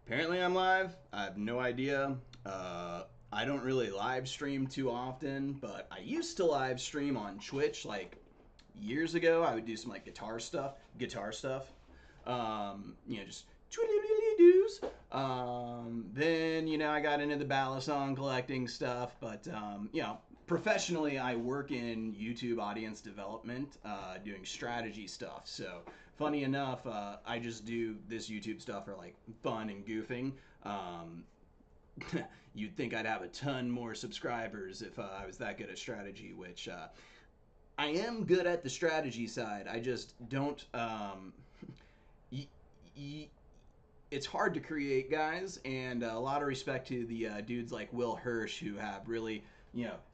Apparently, I'm live. I have no idea. I don't really live stream too often, but I used to live stream on Twitch like years ago. I would do some like guitar stuff. Just twiddly doos. Then I got into the Balisong collecting stuff, but professionally, I work in YouTube audience development, doing strategy stuff. So funny enough, I just do this YouTube stuff for like fun and goofing. Um, You'd think I'd have a ton more subscribers if I was that good at strategy, which I am good at the strategy side. I just don't. Y- y- it's hard to create, guys, and a lot of respect to the dudes like Will Hirsch who have really,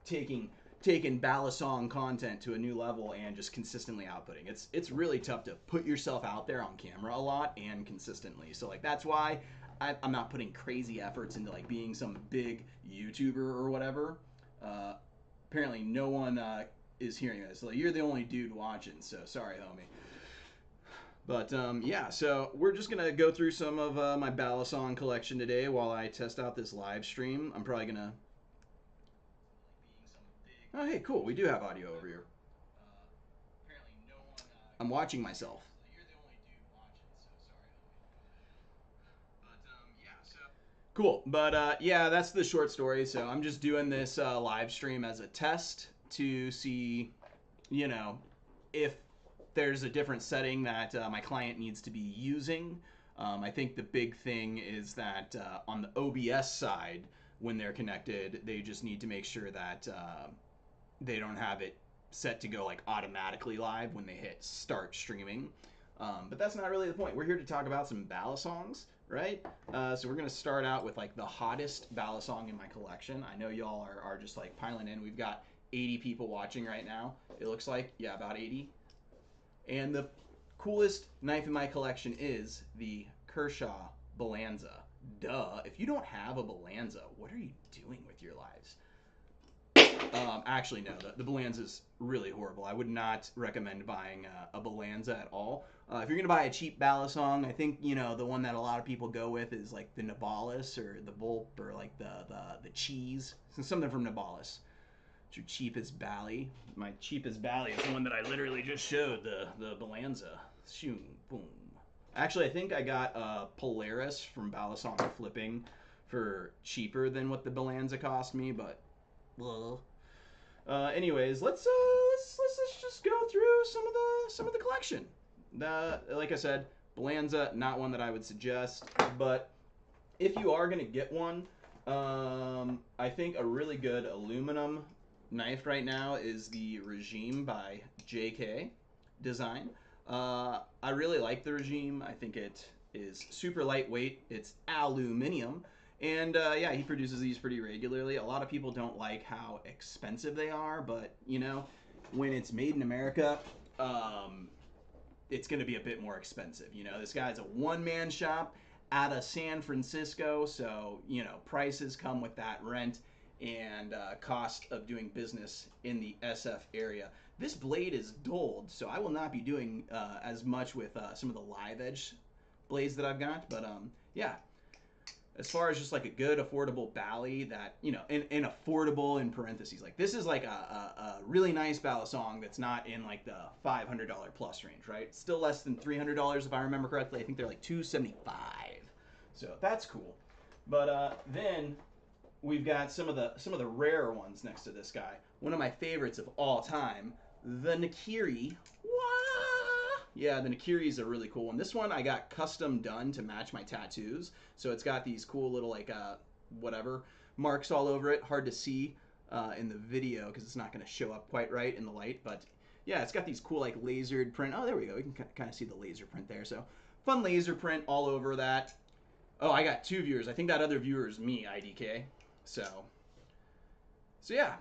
taken Balisong content to a new level and just consistently outputting. It's really tough to put yourself out there on camera a lot and consistently. So like that's why I'm not putting crazy efforts into like being some big YouTuber or whatever. Uh, Apparently, no one is hearing this. Like, you're the only dude watching, so sorry, homie. But yeah, so we're just gonna go through some of my Balisong collection today while I test out this live stream. I'm probably gonna. Oh, hey, cool. We do have audio over here. I'm watching myself. Cool, but yeah, that's the short story. So I'm just doing this live stream as a test to see, you know, if there's a different setting that my client needs to be using. I think the big thing is that on the OBS side, when they're connected, they just need to make sure that they don't have it set to go like automatically live when they hit start streaming. But that's not really the point. We're here to talk about some Balisongs, right? So we're gonna start out with like the hottest Balisong in my collection. I know y'all are just like piling in. We've got 80 people watching right now. It looks like, yeah, about 80. And the coolest knife in my collection is the Kershaw Balanza. Duh. If you don't have a Balanza, what are you doing with your lives? Actually, no. The Balanza is really horrible. I would not recommend buying a Balanza at all. If you're gonna buy a cheap Balisong, I think the one that a lot of people go with is like the Nibalis or the Volp or like the cheese. So something from Nibalis. It's your cheapest Bally. My cheapest Bally is the one that I literally just showed, the Balanza. Shoom, boom. Actually, I think I got a Polaris from Balisong flipping for cheaper than what the Balanza cost me, but well. Anyways, let's just go through some of the collection. Like I said, Balanza, not one that I would suggest, but if you are gonna get one, I think a really good aluminum knife right now is the Regime by JK Design. I really like the Regime. I think it is super lightweight. It's aluminium. And yeah, he produces these pretty regularly. A lot of people don't like how expensive they are, but when it's made in America, um, it's going to be a bit more expensive. This guy's a one-man shop out of San Francisco, so prices come with that rent and cost of doing business in the SF area. This blade is dulled, so I will not be doing as much with some of the live edge blades that I've got. But yeah, as far as just like a good affordable Bally that in affordable in parentheses, like this is like a really nice Balisong that's not in like the $500 plus range, right? Still less than $300 if I remember correctly. I think they're like 275, so that's cool. But then we've got some of the rarer ones next to this guy. One of my favorites of all time, the Nakiri. Yeah, the Nakiri is a really cool one. This one I got custom done to match my tattoos. So it's got these cool little like whatever marks all over it. Hard to see in the video because it's not going to show up quite right in the light. But yeah, it's got these cool like lasered print. Oh, there we go. You can kind of see the laser print there. So fun laser print all over that. Oh, I got two viewers. I think that other viewer is me, IDK. So yeah,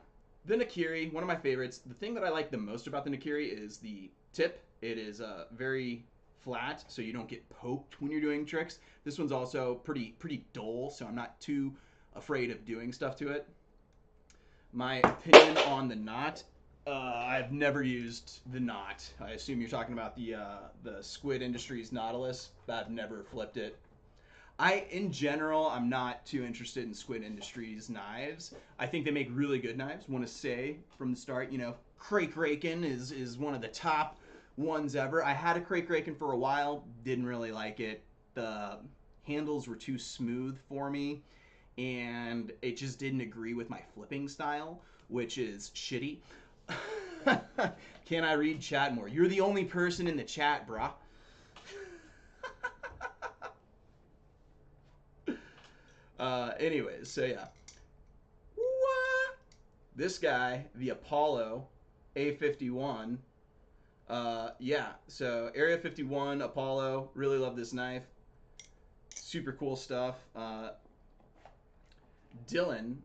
the Nakiri, one of my favorites. The thing that I like the most about the Nakiri is the tip. It is very flat, so you don't get poked when you're doing tricks. This one's also pretty dull, so I'm not too afraid of doing stuff to it. My opinion on the knot. I've never used the knot. I assume you're talking about the Squid Industries Nautilus. I've never flipped it. In general, I'm not too interested in Squid Industries knives. I think they make really good knives. Want to say from the start, Crake Raken is one of the top ones ever. I had a Crake Raken for a while, didn't really like it. The handles were too smooth for me, and it just didn't agree with my flipping style, which is shitty. Can I read chat more? You're the only person in the chat, brah. Anyways, so yeah. What? This guy, the Apollo A51. Yeah, so Area 51, Apollo, really love this knife. Super cool stuff. Dylan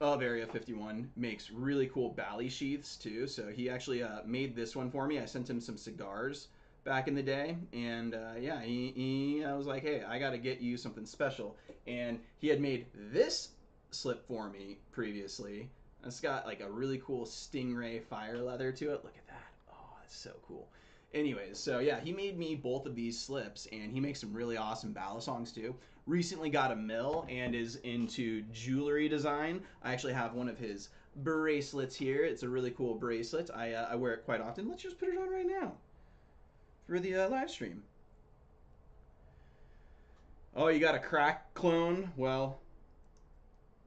of Area 51 makes really cool Bally sheaths too. So he actually made this one for me. I sent him some cigars back in the day, and yeah, I was like, hey, I got to get you something special. And he had made this slip for me previously. It's got like a really cool stingray fire leather to it. Look at that. Oh, that's so cool. Anyways, so yeah, he made me both of these slips, and he makes some really awesome Balisongs too. Recently got a mill and is into jewelry design. I actually have one of his bracelets here. It's a really cool bracelet. I wear it quite often. Let's just put it on right now for the live stream. Oh, you got a crack clone? Well,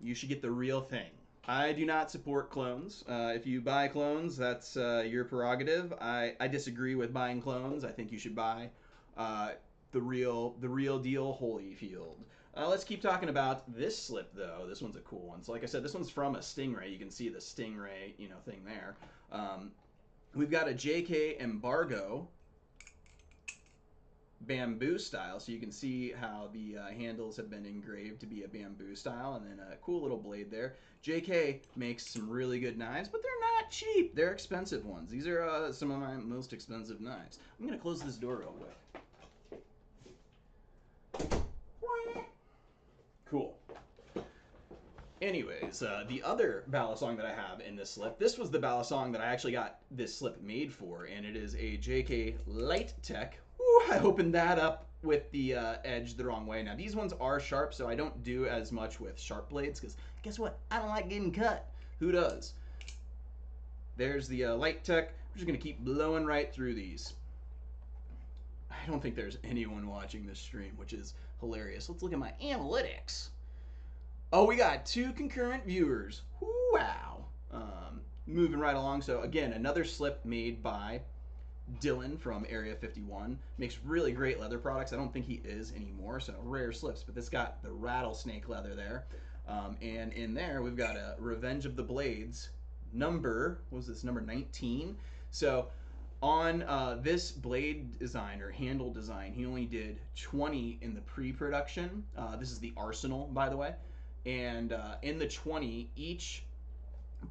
you should get the real thing. I do not support clones. If you buy clones, that's your prerogative. I disagree with buying clones. I think you should buy the real deal Holyfield. Let's keep talking about this slip though. This one's a cool one. So like I said, this one's from a Stingray. You can see the Stingray, thing there. We've got a JK Embargo bamboo style, so you can see how the handles have been engraved to be a bamboo style, and then a cool little blade there. JK makes some really good knives, but they're not cheap. They're expensive ones. These are some of my most expensive knives. I'm gonna close this door real quick. Cool. Anyways, the other Balisong that I have in this slip, this was the Balisong that I actually got this slip made for, and it is a JK Light Tech. Ooh, I opened that up with the edge the wrong way. Now, these ones are sharp, so I don't do as much with sharp blades, because guess what? I don't like getting cut. Who does? There's the Light Tech. We're just going to keep blowing right through these. I don't think there's anyone watching this stream, which is hilarious. Let's look at my analytics. Oh, we got 2 concurrent viewers. Wow. Moving right along. So, again, another slip made by Dylan from Area 51. Makes really great leather products. I don't think he is anymore, so rare slips. But this got the rattlesnake leather there. And in there, we've got a Revenge of the Blades number. What was this? Number 19. So on this blade design or handle design, he only did 20 in the pre-production. This is the Arsenal, by the way. And in the 20, each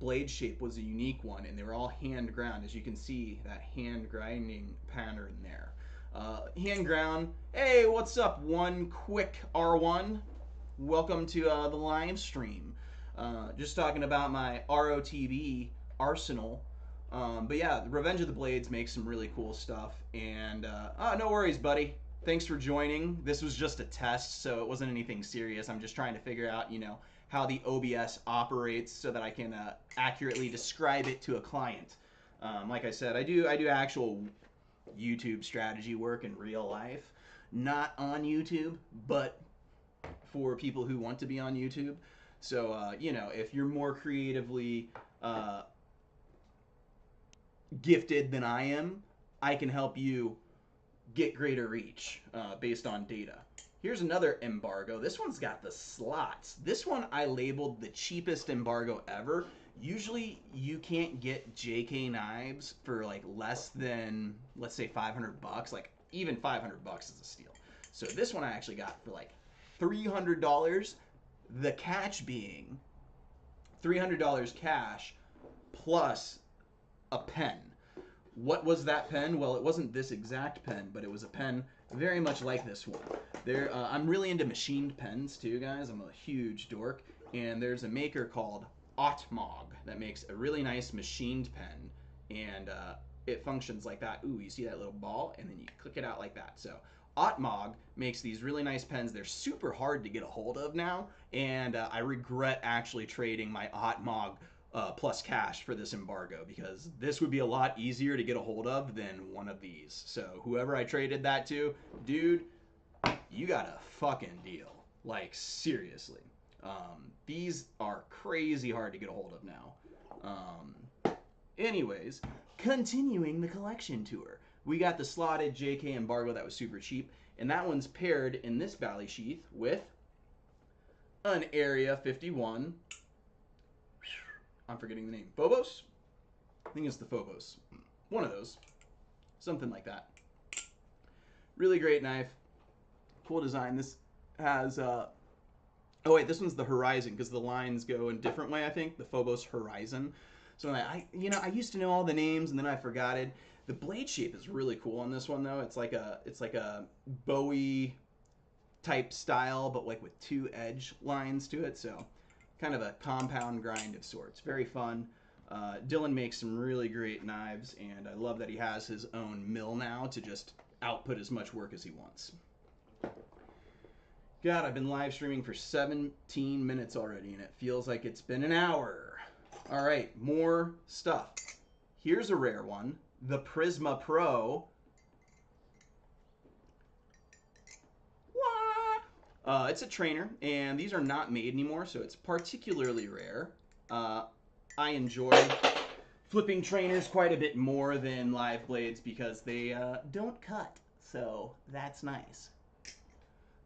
blade shape was a unique one, and they were all hand ground. As you can see, that hand grinding pattern there. Hand ground. Hey, what's up? One quick R1. Welcome to the live stream. Just talking about my ROTB Arsenal. But yeah, Revenge of the Blades makes some really cool stuff. And no worries, buddy. Thanks for joining. This was just a test, so it wasn't anything serious. I'm just trying to figure out, how the OBS operates so that I can accurately describe it to a client. Like I said, I do actual YouTube strategy work in real life, not on YouTube, but for people who want to be on YouTube. So, if you're more creatively gifted than I am, I can help you get greater reach based on data. Here's another embargo. This one's got the slots. This one I labeled the cheapest embargo ever. Usually you can't get JK knives for like less than, let's say, $500. Like even $500 is a steal. So this one I actually got for like $300. The catch being $300 cash plus a pen. What was that pen? Well, it wasn't this exact pen, but it was a pen very much like this one. I'm really into machined pens too, guys. I'm a huge dork. And there's a maker called Otmog that makes a really nice machined pen. And it functions like that. Ooh, you see that little ball? And then you click it out like that. So Otmog makes these really nice pens. They're super hard to get a hold of now, and I regret actually trading my Otmog plus cash for this embargo, because this would be a lot easier to get a hold of than one of these. So whoever I traded that to, dude, you got a fucking deal. Like, seriously. These are crazy hard to get a hold of now. Anyways, continuing the collection tour. We got the slotted JK embargo that was super cheap, and that one's paired in this Bally sheath with an Area 51. I'm forgetting the name. Phobos? I think it's the Phobos. One of those. Something like that. Really great knife. Cool design. This has... oh wait, this one's the Horizon, because the lines go in a different way, I think. The Phobos Horizon. So I used to know all the names, and then I forgot it. The blade shape is really cool on this one, though. It's like a Bowie type style, but like with two edge lines to it. So kind of a compound grind of sorts. Very fun. Dylan makes some really great knives, and I love that he has his own mill now to just output as much work as he wants. God, I've been live streaming for 17 minutes already, and it feels like it's been an hour. All right, more stuff. Here's a rare one. The Prisma Pro. What? It's a trainer, and these are not made anymore, so it's particularly rare. I enjoy flipping trainers quite a bit more than live blades because they don't cut, so that's nice.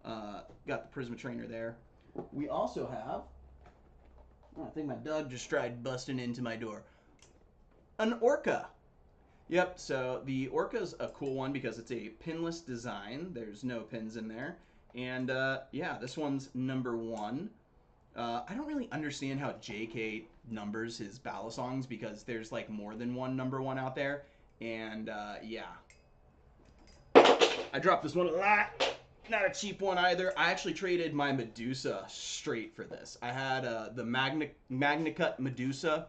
Got the Prisma trainer there. We also have, I think my dog just tried busting into my door, an Orca. Yep, so the Orca's a cool one because it's a pinless design. There's no pins in there. And yeah, this one's #1. I don't really understand how JK numbers his Balisongs because there's like more than one #1 out there. And yeah. I dropped this one a lot. Not a cheap one either. I actually traded my Medusa straight for this. I had the Magnacut Medusa.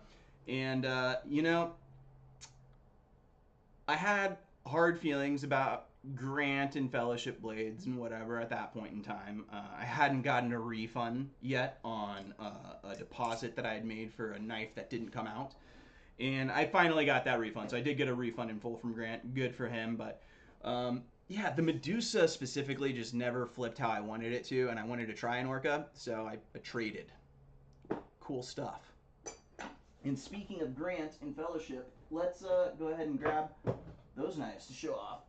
And, you know, I had hard feelings about Grant and Fellowship blades and whatever at that point in time. I hadn't gotten a refund yet on a deposit that I had made for a knife that didn't come out. And I finally got that refund. So I did get a refund in full from Grant. Good for him. But yeah, the Medusa specifically just never flipped how I wanted it to. And I wanted to try an Orca. So I traded. Cool stuff. And speaking of Grant and Fellowship, let's go ahead and grab those knives to show off.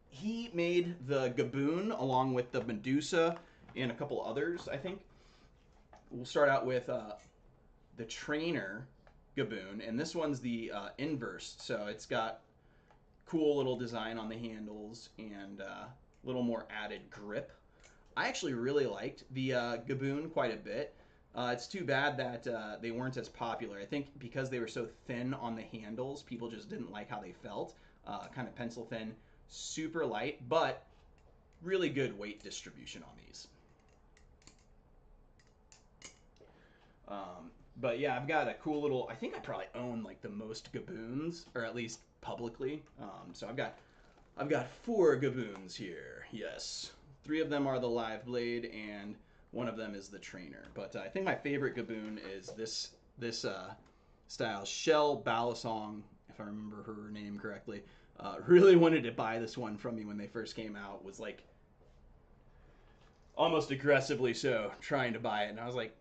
He made the Gaboon along with the Medusa and a couple others, I think. We'll start out with the Trainer Gaboon, and this one's the inverse, so it's got cool little design on the handles and a little more added grip. I actually really liked the Gaboon quite a bit. It's too bad that they weren't as popular. I think because they were so thin on the handles, people just didn't like how they felt. Kind of pencil thin, super light, but really good weight distribution on these. But yeah, I've got a cool little, I think I probably own like the most Gaboons, or at least publicly. So I've got 4 Gaboons here, yes. 3 of them are the live blade, and one of them is the trainer. But I think my favorite Gaboon is this style, Shell Balisong, if I remember her name correctly. Really wanted to buy this one from me when they first came out. Was like almost aggressively so trying to buy it, and I was like,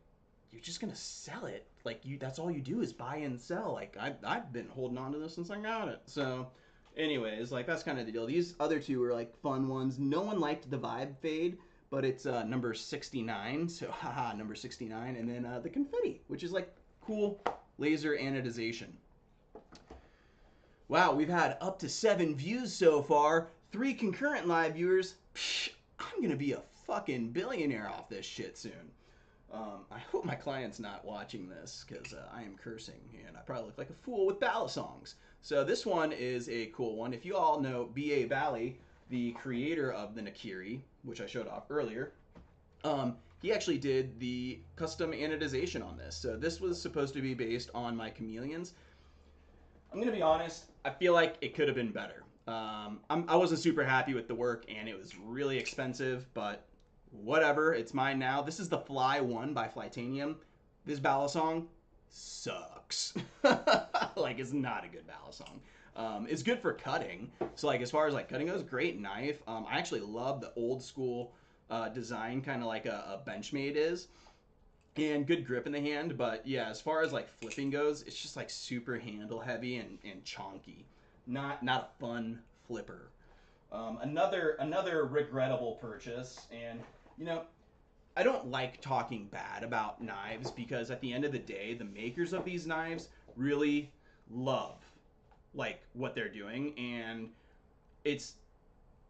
"You're just gonna sell it? Like that's all you do is buy and sell? Like I've been holding on to this since I got it." So, anyways, like that's kind of the deal. These other 2 were like fun ones. No one liked the Vibe Fade, but it's number 69. So haha, number 69, and then the Confetti, which is like cool laser anodization. Wow, we've had up to 7 views so far, 3 concurrent live viewers. Psh, I'm gonna be a fucking billionaire off this shit soon. I hope my client's not watching this because I am cursing and I probably look like a fool with Balisongs. So this one is a cool one. If you all know B.A. Bally, the creator of the Nakiri, which I showed off earlier, he actually did the custom anodization on this. So this was supposed to be based on my chameleons. I'm going to be honest, I feel like it could have been better. I wasn't super happy with the work, and it was really expensive, but whatever. It's mine now. This is the Fly One by Flytanium. This Balisong sucks. Like, it's not a good Balisong. It's good for cutting. So, like, as far as like cutting goes, great knife. I actually love the old school design, kind of like a Benchmade is, and good grip in the hand. But yeah, as far as like flipping goes, it's just like super handle heavy and chonky. Not a fun flipper. Another regrettable purchase, and you know, I don't like talking bad about knives because at the end of the day, the makers of these knives really love like what they're doing, and it's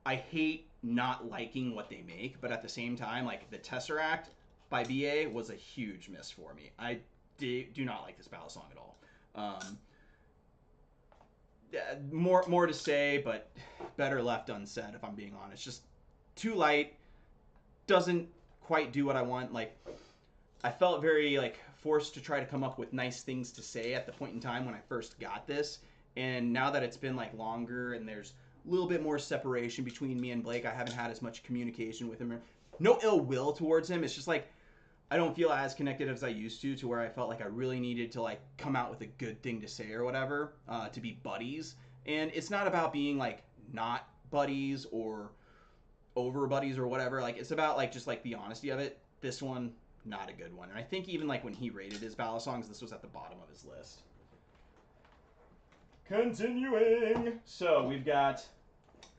I hate not liking what they make, but at the same time, like the Tesseract by BA was a huge miss for me. I do not like this Balisong at all. More to say, but better left unsaid if I'm being honest. Just too light, doesn't quite do what I want. Like, I felt very like forced to try to come up with nice things to say at the point in time when I first got this, and now that it's been like longer and there's a little bit more separation between me and Blake, I haven't had as much communication with him. No ill will towards him. It's just like I don't feel as connected as I used to where I felt like I really needed to like come out with a good thing to say or whatever, to be buddies. And it's not about being like not buddies or over buddies or whatever. Like, it's about like just like the honesty of it. This one, not a good one. And I think even like when he rated his Balisongs, this was at the bottom of his list. Continuing. So we've got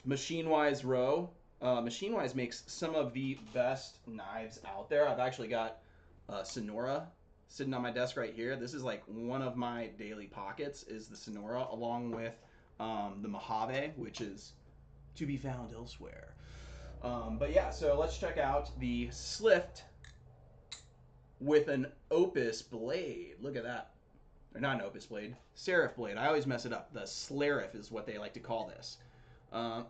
Machine Wise Row. Machine Wise makes some of the best knives out there. I've actually got Sonora sitting on my desk right here. This is like one of my daily pockets is the Sonora, along with the Mojave, which is to be found elsewhere. But yeah, so let's check out the Slift with an Opus blade. Look at that. Or not an Opus blade, Serif blade. I always mess it up. The Slarif is what they like to call this.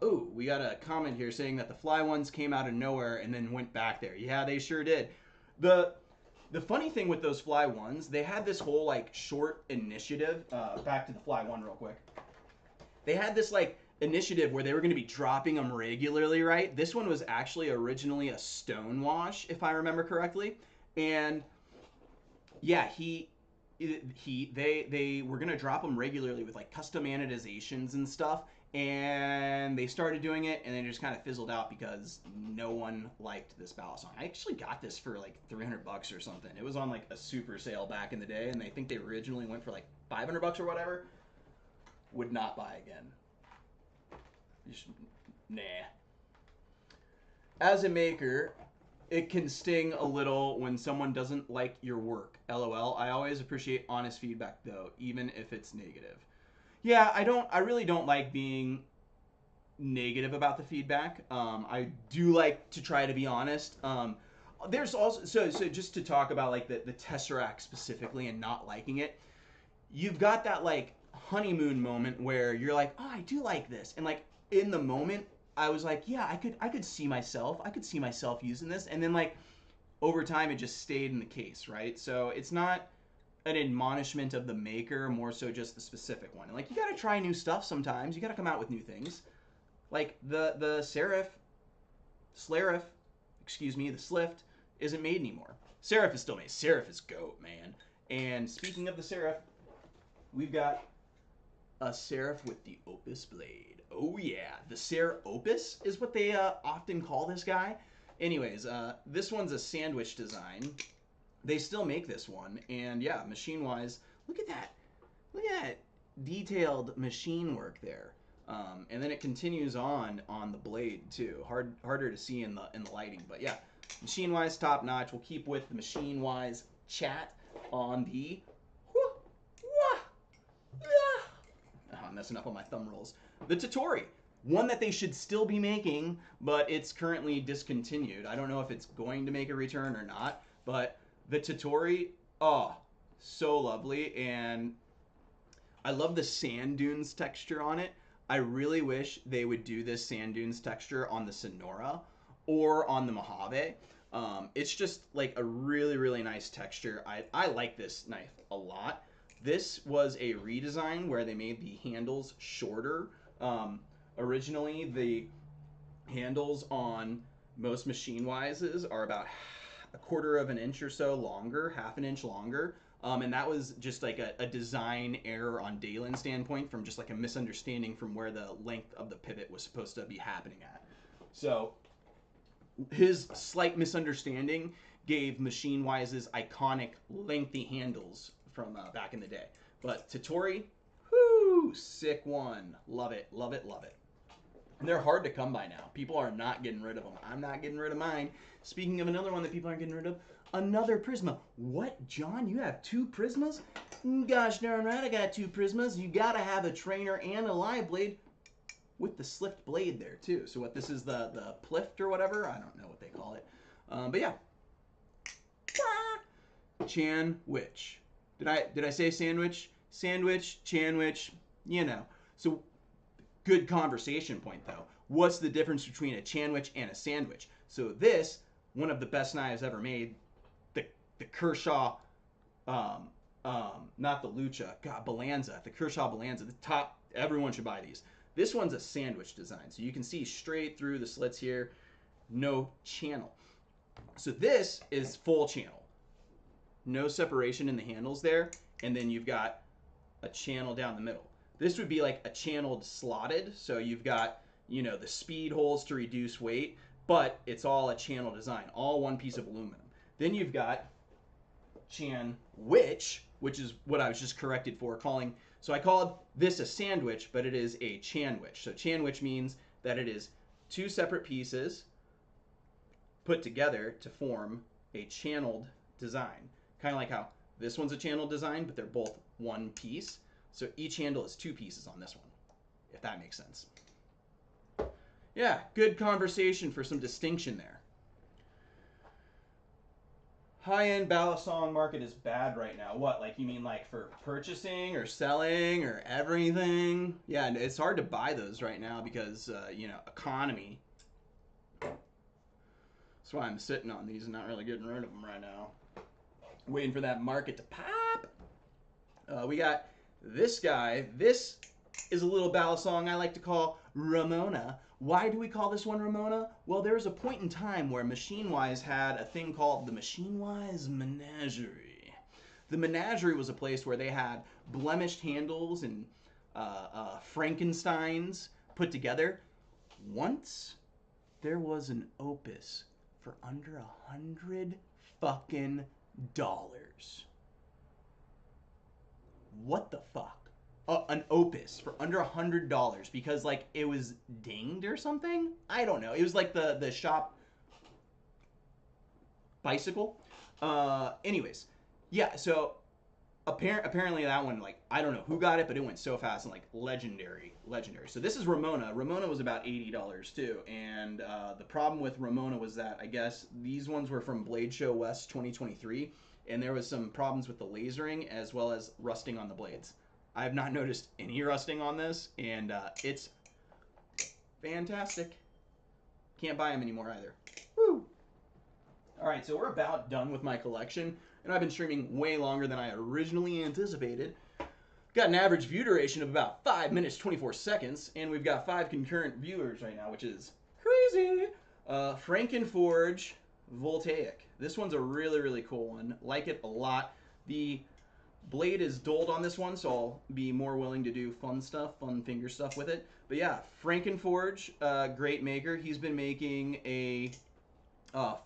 Ooh, we got a comment here saying that the Fly ones came out of nowhere and then went back there. Yeah, they sure did. The funny thing with those Fly ones, they had this whole like short initiative. Back to the Fly one real quick. They had this like initiative where they were going to be dropping them regularly, right? This one was actually originally a stone wash, if I remember correctly, and yeah, they were going to drop them regularly with like custom anodizations and stuff, and they started doing it and then it just kind of fizzled out because no one liked this Balisong. I actually got this for like $300 or something. It was on like a super sale back in the day, and I think they originally went for like $500 or whatever. Would not buy again. Just, nah. As a maker, it can sting a little when someone doesn't like your work. LOL. I always appreciate honest feedback though, even if it's negative. Yeah, I really don't like being negative about the feedback. I do like to try to be honest. There's also so just to talk about like the Tesseract specifically and not liking it. You've got that like honeymoon moment where you're like, oh, I do like this, and like in the moment I was like, yeah, I could see myself using this, and then like over time it just stayed in the case, right? So it's not an admonishment of the maker, more so just the specific one. And like, you got to try new stuff sometimes. You got to come out with new things. Like the Slarif, excuse me, the Slift isn't made anymore. Serif is still made. Serif is GOAT, man. And speaking of the Serif, we've got a Serif with the Opus blade. Oh yeah, the Ser Opus is what they often call this guy. Anyways, this one's a sandwich design. They still make this one, and yeah, machine-wise, look at that detailed machine work there. And then it continues on the blade too. Harder to see in the lighting, but yeah, machine-wise, top notch. We'll keep with the machine-wise chat on the. I'm messing up on my thumb rolls. The Totori, one that they should still be making, but it's currently discontinued. I don't know if it's going to make a return or not, but the Totori, oh, so lovely, and I love the sand dunes texture on it. I really wish they would do this sand dunes texture on the Sonora or on the Mojave. It's just like a really, really nice texture. I like this knife a lot. This was a redesign where they made the handles shorter, Originally, the handles on most Machine Wises are about a quarter of an inch or so longer, half an inch longer. And that was just like a design error on Dalen's standpoint from just like a misunderstanding from where the length of the pivot was supposed to be happening at. So his slight misunderstanding gave Machine Wise's iconic lengthy handles from back in the day. But Tottori, whoo, sick one. Love it, love it, love it. And they're hard to come by now. People are not getting rid of them. I'm not getting rid of mine. Speaking of another one that people aren't getting rid of, another Prisma. What, John? You have 2 Prismas? Gosh darn right, I got 2 Prismas. You gotta have a trainer and a live blade with the slipped blade there too. So what, this is the plift or whatever? I don't know what they call it. But yeah. Chan Witch. Did I say sandwich? Sandwich, Chanwich, you know. So good conversation point though. What's the difference between a Chanwich and a sandwich? So this, one of the best knives ever made, the Kershaw, not the Lucha, God, Balanza, the Kershaw Balanza, the top, everyone should buy these. This one's a sandwich design. So you can see straight through the slits here, no channel. So this is full channel. No separation in the handles there, and then you've got a channel down the middle. This would be like a channeled slotted, so you've got, you know, the speed holes to reduce weight, but it's all a channel design, all one piece of aluminum. Then you've got Chan Witch, which is what I was just corrected for calling. So I called this a sandwich, but it is a Chanwich. So Chanwich means that it is 2 separate pieces put together to form a channeled design. Kind of like how this one's a channel design, but they're both one piece. So each handle is 2 pieces on this one, if that makes sense. Yeah, good conversation for some distinction there. High-end Balisong market is bad right now. What, like you mean like for purchasing or selling or everything? Yeah, and it's hard to buy those right now because, you know, economy. That's why I'm sitting on these and not really getting rid of them right now. Waiting for that market to pop. We got this guy. This is a little Balisong I like to call Ramona. Why do we call this one Ramona? Well, there was a point in time where Machine Wise had a thing called the Machine Wise Menagerie. The Menagerie was a place where they had blemished handles and Frankensteins put together. Once there was an opus for under $100 fucking dollars. What the fuck? An opus for under $100 because like it was dinged or something. I don't know. It was like the shop bicycle. Anyways, yeah. So apparently that one, like, I don't know who got it, but it went so fast and like legendary. So this is Ramona. Ramona was about $80 too, and the problem with Ramona was that I guess these ones were from Blade Show West 2023, and there was some problems with the lasering as well as rusting on the blades. I have not noticed any rusting on this, and it's fantastic. Can't buy them anymore either. Woo! All right, so we're about done with my collection, and I've been streaming way longer than I originally anticipated. Got an average view duration of about 5 minutes, 24 seconds, and we've got 5 concurrent viewers right now, which is crazy. Frankenforge Voltaic. This one's a really, really cool one. Like it a lot. The blade is dulled on this one, so I'll be more willing to do fun stuff, fun finger stuff with it. But yeah, Frankenforge, great maker. He's been making a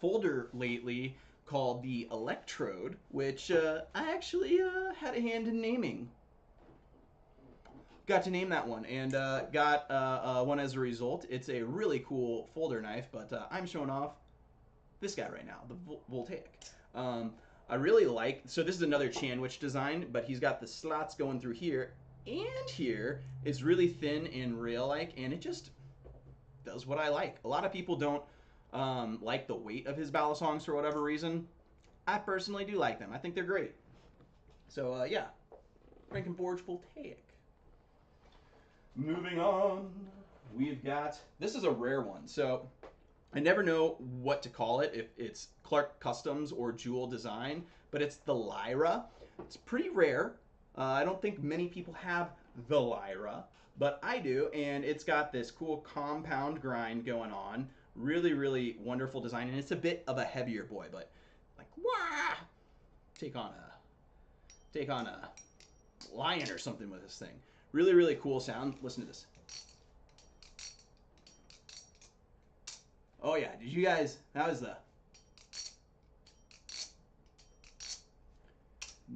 folder lately called the Electrode, which I actually had a hand in naming. Got to name that one, and got one as a result. It's a really cool folder knife, but I'm showing off this guy right now, the Voltaic. I really like, so this is another Chanwich design, but he's got the slots going through here and here. It's really thin and rail-like, and it just does what I like. A lot of people don't like the weight of his Balisongs for whatever reason. I personally do like them. I think they're great. So, yeah, Frankenforge Voltaic. Moving on, we've got, this is a rare one. So, I never know what to call it, if it's Clark Customs or Jewel Design, but it's the Lyra. It's pretty rare. I don't think many people have the Lyra, but I do, and it's got this cool compound grind going on. Really, really wonderful design, and it's a bit of a heavier boy, but like, wah! Take on a lion or something with this thing. Really, really cool sound. Listen to this. Oh yeah, did you guys? That was the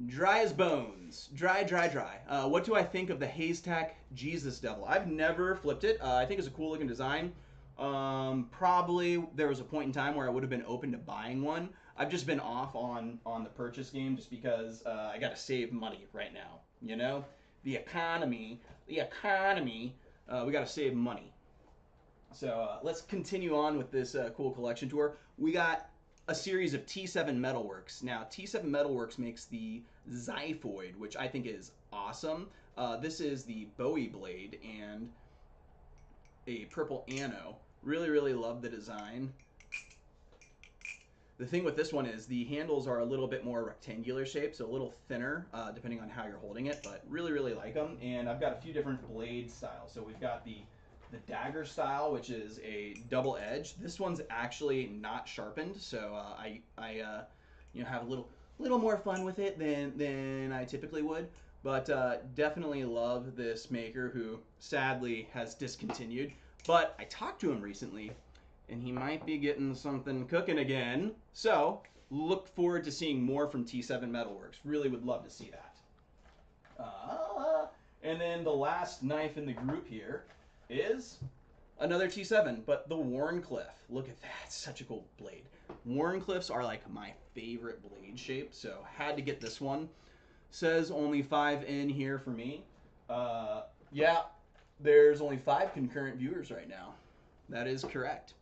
dry as bones. Dry, dry, dry. What do I think of the Haystack Jesus Devil? I've never flipped it. I think it's a cool looking design. Probably there was a point in time where I would have been open to buying one. I've just been off on the purchase game just because I got to save money right now. You know, the economy. We got to save money. So let's continue on with this cool collection tour. We got a series of T7 Metalworks. Now, T7 Metalworks makes the Xiphoid, which I think is awesome. This is the Bowie blade and a purple ano. Really, really love the design. The thing with this one is the handles are a little bit more rectangular shape, so a little thinner depending on how you're holding it, but really, really like them. And I've got a few different blade styles. So we've got the dagger style, which is a double edge. This one's actually not sharpened, so I have a little more fun with it than I typically would. But definitely love this maker who sadly has discontinued. But I talked to him recently, and he might be getting something cooking again. So look forward to seeing more from T7 Metalworks. Really would love to see that. And then the last knife in the group here is another T7, but the Wharncliffe. Look at that, such a cool blade. Wharncliffes are like my favorite blade shape, so had to get this one. Says only 5 in here for me. Yeah, there's only 5 concurrent viewers right now. That is correct.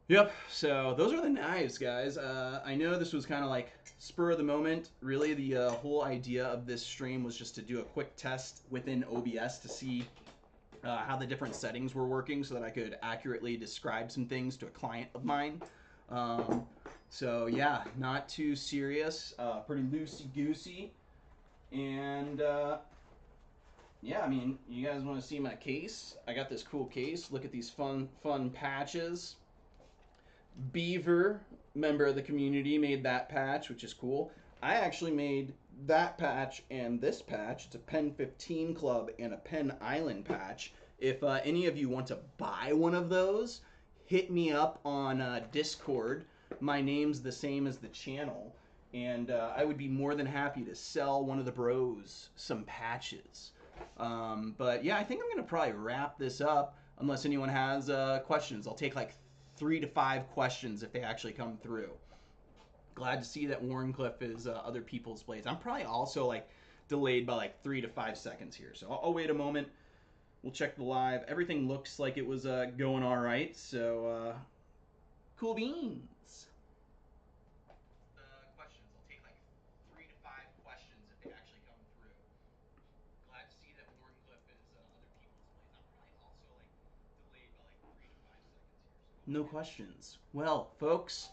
Yep, so those are the knives, guys. I know this was kind of like spur of the moment. Really, the whole idea of this stream was just to do a quick test within OBS to see how the different settings were working so that I could accurately describe some things to a client of mine. So yeah, not too serious, pretty loosey-goosey. And yeah, I mean, you guys want to see my case? I got this cool case. Look at these fun patches. Beaver, member of the community, made that patch, which is cool. I actually made that patch and this patch. It's a Pen 15 Club and a Pen Island patch. If any of you want to buy one of those, hit me up on Discord. My name's the same as the channel, and I would be more than happy to sell one of the bros some patches. But yeah, I think I'm going to probably wrap this up unless anyone has questions. I'll take like 3 to 5 questions if they actually come through. Glad to see that Wharncliffe is other people's blades. I'm probably also like delayed by like 3 to 5 seconds here, so I'll wait a moment. We'll check the live. Everything looks like it was going all right, so cool beans. Questions. I'll take like 3 to 5 questions if they actually come through. Glad to see that Wharncliffe is other people's blades. I'm probably also like delayed by like 3 to 5 seconds here. So no questions. Well, folks,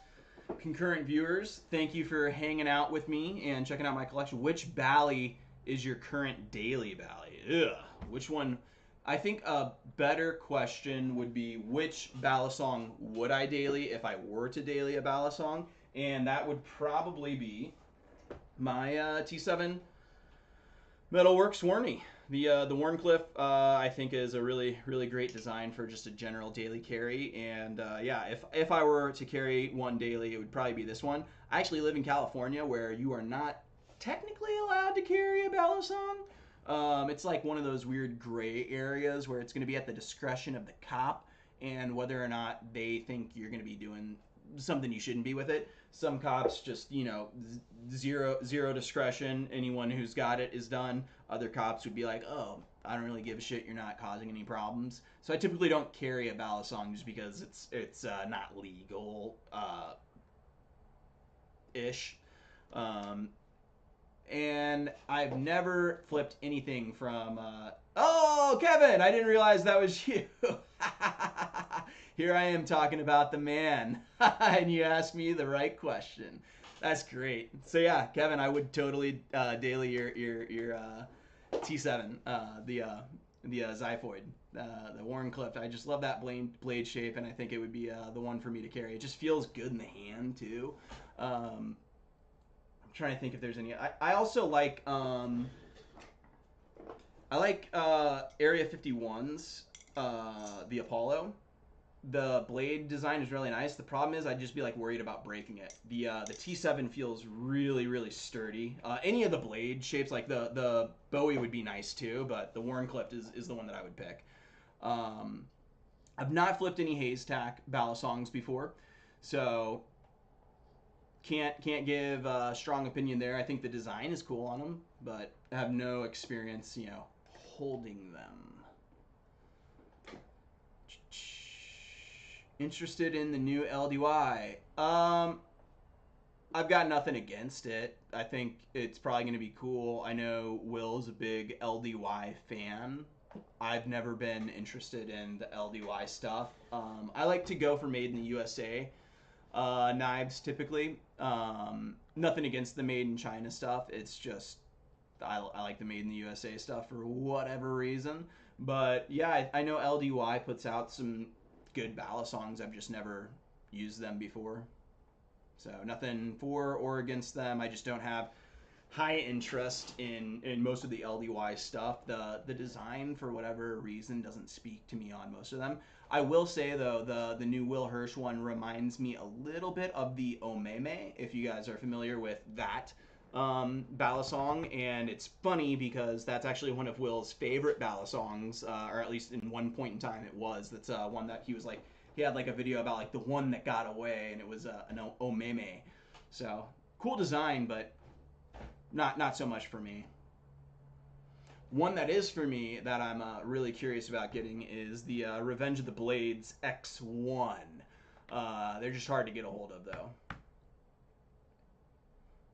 concurrent viewers, thank you for hanging out with me and checking out my collection. Which Bally is your current daily Bally? Ugh. Which one? I think a better question would be which Balisong would I daily if I were to daily a Balisong? And that would probably be my T7 Metalworks Warney. The Wharncliffe I think is a really, really great design for just a general daily carry. And yeah, if I were to carry one daily, it would probably be this one. I actually live in California where you are not technically allowed to carry a Balisong. It's like one of those weird gray areas where it's going to be at the discretion of the cop and whether or not they think you're going to be doing something you shouldn't be with it. Some cops just, you know, zero discretion. Anyone who's got it is done. Other cops would be like, oh, I don't really give a shit. You're not causing any problems. So I typically don't carry a Balisong just because it's not legal ish. And I've never flipped anything from oh, Kevin, I didn't realize that was you. Here I am talking about the man and you asked me the right question. That's great. So yeah, Kevin, I would totally daily your T7, the Xiphoid, the Warncliffe. I just love that blade shape, and I think it would be the one for me to carry. It just feels good in the hand too. I'm trying to think if there's any. I also like Area 51's the Apollo. The blade design is really nice. The problem is I'd just be like worried about breaking it. The T7 feels really sturdy. Any of the blade shapes, like the Bowie would be nice too, but the Warncliffe is the one that I would pick. I've not flipped any Haze Tack Balisongs before, so can't give a strong opinion there. I think the design is cool on them, but I have no experience, holding them. Interested in the new LDY? I've got nothing against it. I think it's probably going to be cool. I know Will's a big LDY fan. I've never been interested in the LDY stuff. I like to go for made in the USA knives typically. Nothing against the made in China stuff. It's just I like the made in the USA stuff for whatever reason. But yeah, I know LDY puts out some good Balisongs. I've just never used them before. So nothing for or against them. I just don't have high interest in most of the LDY stuff. The design, for whatever reason, doesn't speak to me on most of them. I will say, though, the new Will Hirsch one reminds me a little bit of the Omeme, if you guys are familiar with that Balisong. And it's funny because that's actually one of Will's favorite Balisongs, or at least in one point in time it was. That's one that he was like, he had like a video about like the one that got away, and it was an Omeme. So cool design, but not so much for me. One that is for me that I'm really curious about getting is the Revenge of the Blades X1. They're just hard to get a hold of, though.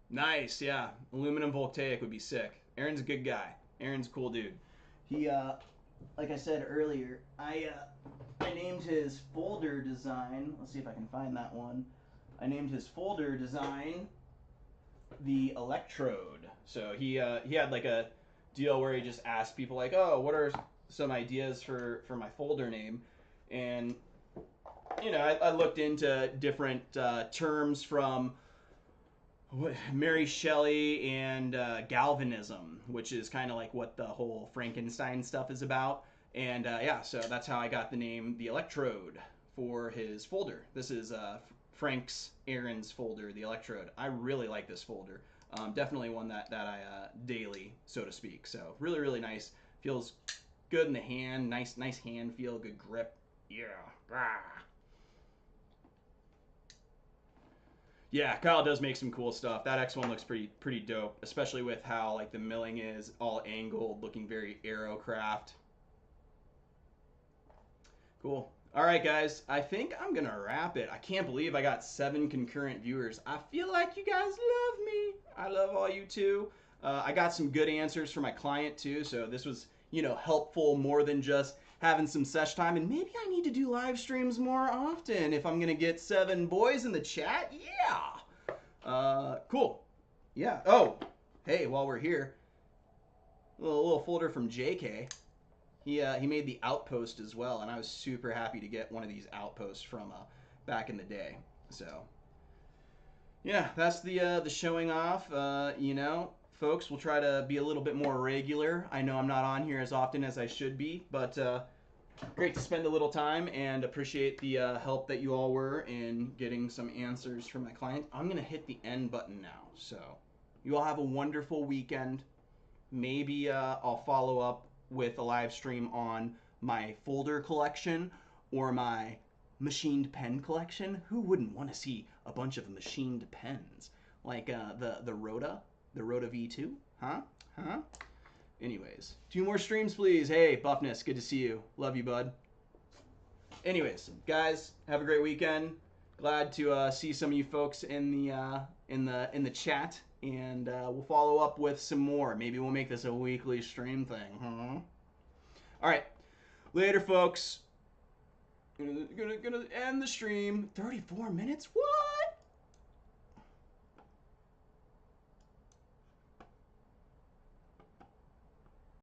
Nice, yeah. Aluminum voltaic would be sick. Aaron's a good guy. Aaron's a cool dude. He, like I said earlier, I named his folder design. Let's see if I can find that one. I named his folder design the Electrode. So he had like a deal where he just asked people like, oh, what are some ideas for my folder name? And I looked into different terms from Mary Shelley and galvanism, which is kind of like what the whole Frankenstein stuff is about. And yeah, so that's how I got the name The Electrode for his folder. This is Frank's Aaron's folder, The Electrode. I really like this folder. Definitely one that I daily, so to speak. So really nice. Feels good in the hand. Nice hand feel. Good grip. Yeah. Ah. Yeah, Kyle does make some cool stuff. That X1 looks pretty dope, especially with how like the milling is all angled, looking very Aerocraft. Cool. All right, guys. I think I'm going to wrap it. I can't believe I got 7 concurrent viewers. I feel like you guys love me. I love all you too. I got some good answers for my client too, so this was, helpful more than just having some sesh time. And maybe I need to do live streams more often if I'm going to get 7 boys in the chat. Yeah. Cool. Yeah. Oh, hey, while we're here, a little folder from JK. He made the Outpost as well, and I was super happy to get one of these Outposts from back in the day. So yeah, that's the showing off. Folks, we'll try to be a little bit more regular. I know I'm not on here as often as I should be, but great to spend a little time and appreciate the help that you all were in getting some answers from my client. I'm gonna hit the end button now, so you all have a wonderful weekend. Maybe I'll follow up with a live stream on my folder collection or my machined pen collection. Who wouldn't want to see a bunch of machined pens? Like the Rhoda V2? Huh? Anyways, 2 more streams, please. Hey, Buffness, good to see you. Love you, bud. Anyways, guys, have a great weekend. Glad to see some of you folks in the chat, and we'll follow up with some more. Maybe we'll make this a weekly stream thing. Huh? All right, later, folks. Gonna end the stream. 34 minutes? What?